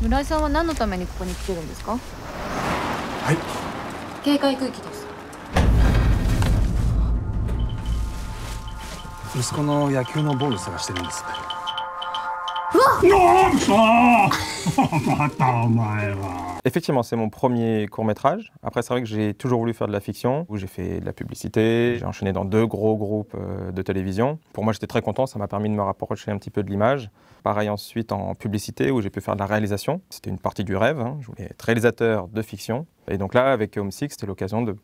村井さんは何のためにここに来てるんですか？はい。警戒区域です。息子の野球のボール探してるんです。Effectivement, c'est mon premier court-métrage. Après, c'est vrai que j'ai toujours voulu faire de la fiction, où j'ai fait de la publicité, j'ai enchaîné dans 2 gros groupes de télévision. Pour moi, j'étais très content, ça m'a permis de me rapprocher un petit peu de l'image. Pareil ensuite en publicité, où j'ai pu faire de la réalisation. C'était une partie du rêve, hein. Je voulais être réalisateur de fiction. Et donc là, avec Home Six, c'était l'occasion de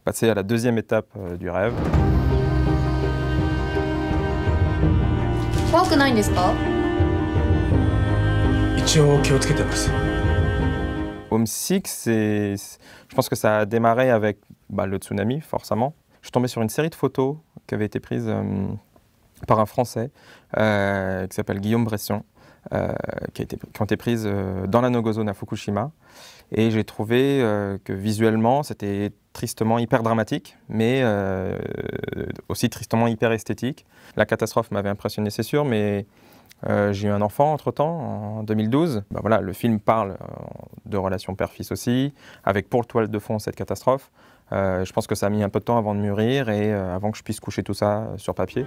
passer à la deuxième étape du rêve. 怖くないんですか？一応気をつけてます。 Home Six, je pense que ça a démarré avec le tsunami, forcément. Je suis tombé sur une série de photos qui avait été prise par un Français qui s'appelle Guillaume Bression, qui ont été prises dans la no-go zone à Fukushima. Et j'ai trouvé que visuellement, c'était tristement hyper dramatique, mais aussi tristement hyper esthétique. La catastrophe m'avait impressionné, c'est sûr, mais j'ai eu un enfant entre-temps, en 2012. Voilà, le film parle de relations père-fils aussi, avec pour toile de fond cette catastrophe. Je pense que ça a mis un peu de temps avant de mûrir et avant que je puisse coucher tout ça sur papier.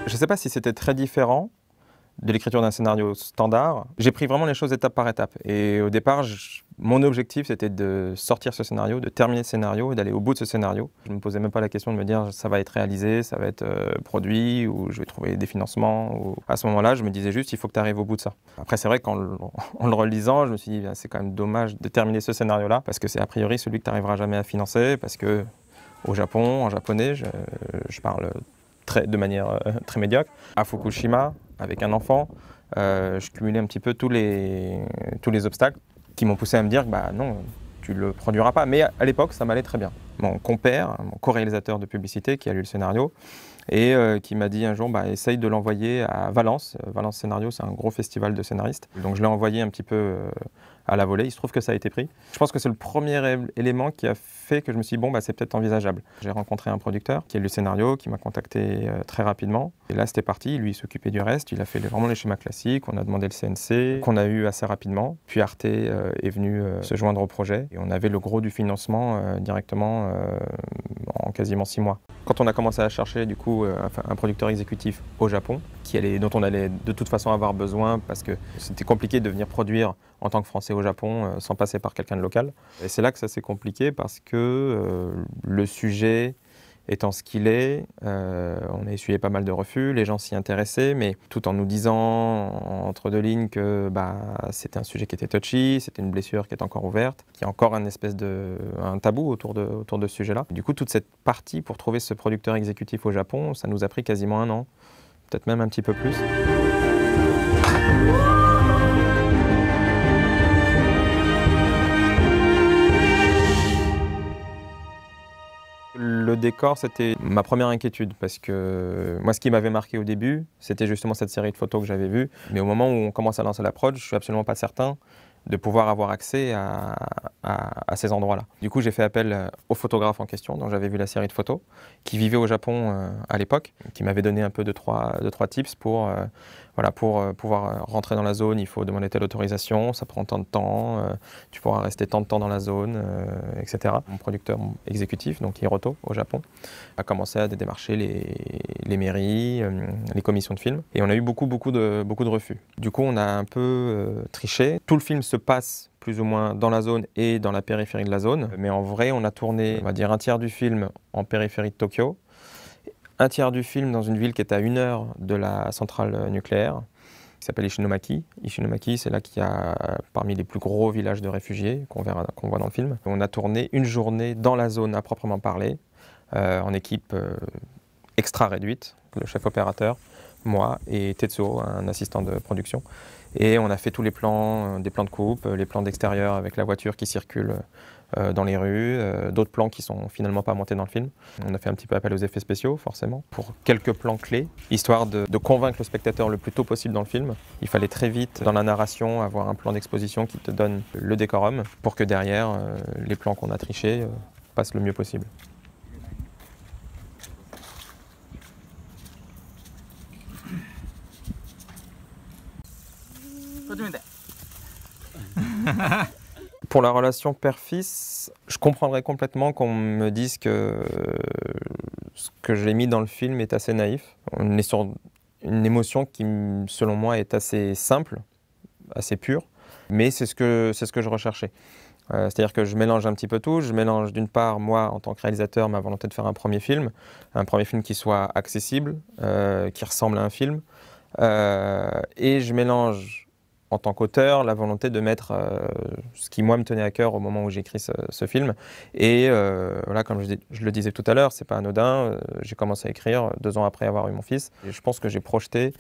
Je ne sais pas si c'était très différent de l'écriture d'un scénario standard. J'ai pris vraiment les choses étape par étape. Et au départ, mon objectif, c'était de sortir ce scénario, de terminer ce scénario et d'aller au bout de ce scénario. Je ne me posais même pas la question de me dire ça va être réalisé, ça va être produit, ou je vais trouver des financements. Ou... À ce moment-là, je me disais juste il faut que tu arrives au bout de ça. Après, c'est vrai qu'en le relisant, je me suis dit c'est quand même dommage de terminer ce scénario-là, parce que c'est a priori celui que tu n'arriveras jamais à financer, parce que au Japon, en japonais, je parle de manière très médiocre. À Fukushima, avec un enfant, je cumulais un petit peu tous les obstacles qui m'ont poussé à me dire non, tu le produiras pas. Mais à l'époque, ça m'allait très bien. Mon compère, mon co-réalisateur de publicité qui a lu le scénario et qui m'a dit un jour essaye de l'envoyer à Valence. Valence Scénario, c'est un gros festival de scénaristes. Donc je l'ai envoyé un petit peu à la volée. Il se trouve que ça a été pris. Je pense que c'est le premier élément qui a fait que je me suis dit c'est peut-être envisageable. J'ai rencontré un producteur qui a lu le scénario, qui m'a contacté très rapidement. Et là, c'était parti. Lui, il s'occupait du reste. Il a fait vraiment les schémas classiques. On a demandé le CNC, qu'on a eu assez rapidement. Puis Arte est venu se joindre au projet. Et on avait le gros du financement directement en quasiment 6 mois. Quand on a commencé à chercher du coup un producteur exécutif au Japon, dont on allait de toute façon avoir besoin parce que c'était compliqué de venir produire en tant que Français au Japon sans passer par quelqu'un de local. Et c'est là que ça s'est compliqué parce que le sujet étant ce qu'il est, on a essuyé pas mal de refus, les gens s'y intéressaient, mais tout en nous disant entre deux lignes que c'était un sujet qui était touchy, c'était une blessure qui est encore ouverte, qu'il y a encore un tabou autour de ce sujet-là. Du coup, toute cette partie pour trouver ce producteur exécutif au Japon, ça nous a pris quasiment 1 an, peut-être même un petit peu plus. Le décor, c'était ma première inquiétude parce que moi, ce qui m'avait marqué au début, c'était justement cette série de photos que j'avais vues. Mais au moment où on commence à lancer la prod, je suis absolument pas certain de pouvoir avoir accès à ces endroits-là. Du coup, j'ai fait appel au photographe en question, dont j'avais vu la série de photos, qui vivait au Japon à l'époque, qui m'avait donné un peu de trois tips pour pouvoir rentrer dans la zone. Il faut demander telle autorisation, ça prend tant de temps, tu pourras rester tant de temps dans la zone, etc. Mon producteur exécutif, donc Hiroto, au Japon, a commencé à démarcher les mairies, les commissions de films, et on a eu beaucoup de refus. Du coup, on a un peu triché. Tout le film se passe plus ou moins dans la zone et dans la périphérie de la zone. Mais en vrai, on a tourné, on va dire, un tiers du film en périphérie de Tokyo, un tiers du film dans une ville qui est à 1 heure de la centrale nucléaire, qui s'appelle Ishinomaki. Ishinomaki, c'est là qu'il y a parmi les plus gros villages de réfugiés qu'on voit dans le film. On a tourné une journée dans la zone à proprement parler, en équipe extra réduite, le chef opérateur, moi et Tetsuo, un assistant de production. Et on a fait tous les plans, des plans de coupe, les plans d'extérieur avec la voiture qui circule dans les rues, d'autres plans qui sont finalement pas montés dans le film. On a fait un petit peu appel aux effets spéciaux, forcément, pour quelques plans clés, histoire de convaincre le spectateur le plus tôt possible dans le film. Il fallait très vite, dans la narration, avoir un plan d'exposition qui te donne le décorum, pour que derrière, les plans qu'on a trichés passent le mieux possible. Pour la relation père-fils, je comprendrais complètement qu'on me dise que ce que j'ai mis dans le film est assez naïf. On est sur une émotion qui, selon moi, est assez simple, assez pure, mais c'est ce que je recherchais. C'est-à-dire que je mélange un petit peu tout. Je mélange d'une part, moi, en tant que réalisateur, ma volonté de faire un premier film qui soit accessible, qui ressemble à un film. Et je mélange, en tant qu'auteur, la volonté de mettre ce qui, moi, me tenait à cœur au moment où j'ai écrit ce film. Et voilà, comme je le disais tout à l'heure, c'est pas anodin. J'ai commencé à écrire 2 ans après avoir eu mon fils. Et je pense que j'ai projeté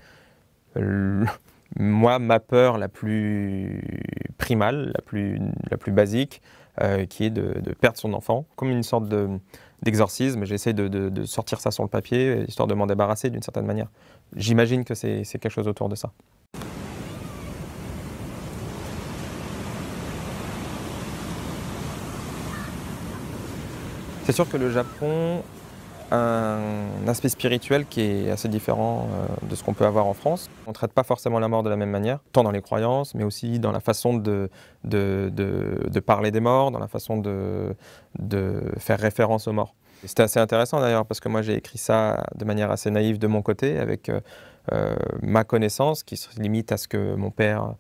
moi, ma peur la plus primale, la plus basique, qui est de perdre son enfant, comme une sorte d'exorcisme. J'essaie de sortir ça sur le papier, histoire de m'en débarrasser d'une certaine manière. J'imagine que c'est quelque chose autour de ça. C'est sûr que le Japon a un aspect spirituel qui est assez différent de ce qu'on peut avoir en France. On ne traite pas forcément la mort de la même manière, tant dans les croyances, mais aussi dans la façon de parler des morts, dans la façon de faire référence aux morts. C'était assez intéressant d'ailleurs, parce que moi j'ai écrit ça de manière assez naïve de mon côté, avec ma connaissance qui se limite à ce que mon père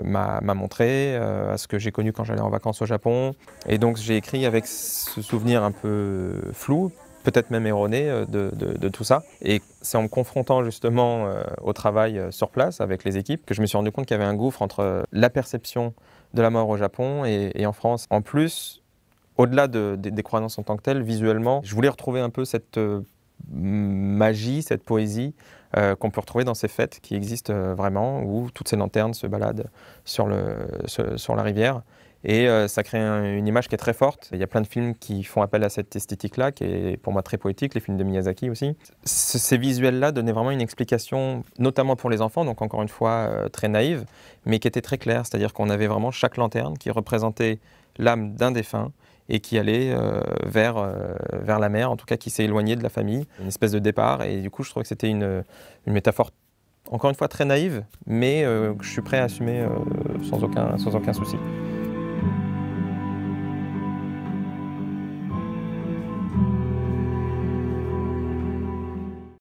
m'a montré, à ce que j'ai connu quand j'allais en vacances au Japon. Et donc j'ai écrit avec ce souvenir un peu flou, peut-être même erroné de tout ça. Et c'est en me confrontant justement au travail sur place avec les équipes que je me suis rendu compte qu'il y avait un gouffre entre la perception de la mort au Japon et en France. En plus, au-delà des croyances en tant que telles, visuellement, je voulais retrouver un peu cette magie, cette poésie qu'on peut retrouver dans ces fêtes qui existent vraiment, où toutes ces lanternes se baladent sur la rivière. Et ça crée une image qui est très forte. Il y a plein de films qui font appel à cette esthétique-là, qui est pour moi très poétique, les films de Miyazaki aussi. Ces visuels-là donnaient vraiment une explication, notamment pour les enfants, donc encore une fois très naïve, mais qui était très claire. C'est-à-dire qu'on avait vraiment chaque lanterne qui représentait l'âme d'un défunt et qui allait vers la mer, en tout cas qui s'est éloigné de la famille, une espèce de départ. Et du coup, je trouvais que c'était une métaphore, encore une fois, très naïve, mais que je suis prêt à assumer sans aucun souci.